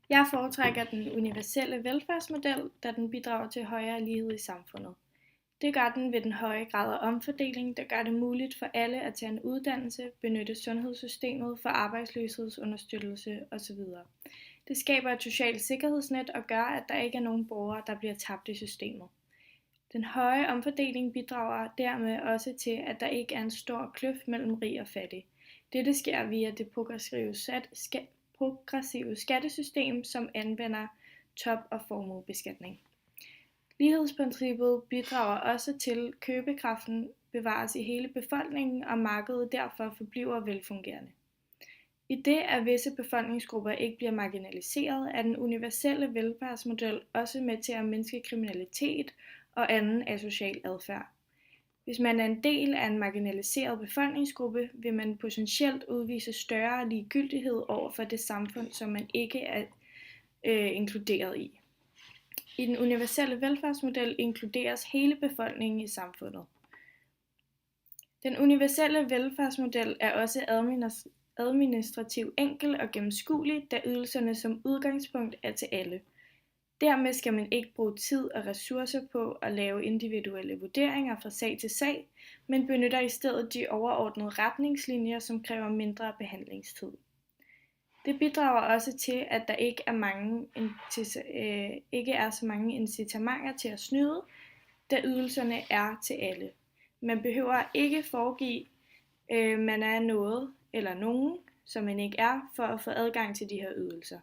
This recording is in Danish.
Jeg foretrækker den universelle velfærdsmodel, da den bidrager til højere lighed i samfundet. Det gør den ved den høje grad af omfordeling, der gør det muligt for alle at tage en uddannelse, benytte sundhedssystemet for arbejdsløshedsunderstøttelse osv. Det skaber et socialt sikkerhedsnet og gør, at der ikke er nogen borgere, der bliver tabt i systemet. Den høje omfordeling bidrager dermed også til, at der ikke er en stor kløft mellem rig og fattig. Dette sker via det progressive skattesystem, som anvender top- og formuebeskatning. Lighedsprincippet bidrager også til, at købekraften bevares i hele befolkningen, og markedet derfor forbliver velfungerende. I det, at visse befolkningsgrupper ikke bliver marginaliseret, er den universelle velfærdsmodel også med til at mindske kriminalitet og anden asocial adfærd. Hvis man er en del af en marginaliseret befolkningsgruppe, vil man potentielt udvise større ligegyldighed over for det samfund, som man ikke er inkluderet i. I den universelle velfærdsmodel inkluderes hele befolkningen i samfundet. Den universelle velfærdsmodel er også administrativt enkel og gennemskuelig, da ydelserne som udgangspunkt er til alle. Dermed skal man ikke bruge tid og ressourcer på at lave individuelle vurderinger fra sag til sag, men benytter i stedet de overordnede retningslinjer, som kræver mindre behandlingstid. Det bidrager også til, at der ikke er så mange incitamenter til at snyde, da ydelserne er til alle. Man behøver ikke foregive, man er noget eller nogen, som man ikke er, for at få adgang til de her ydelser.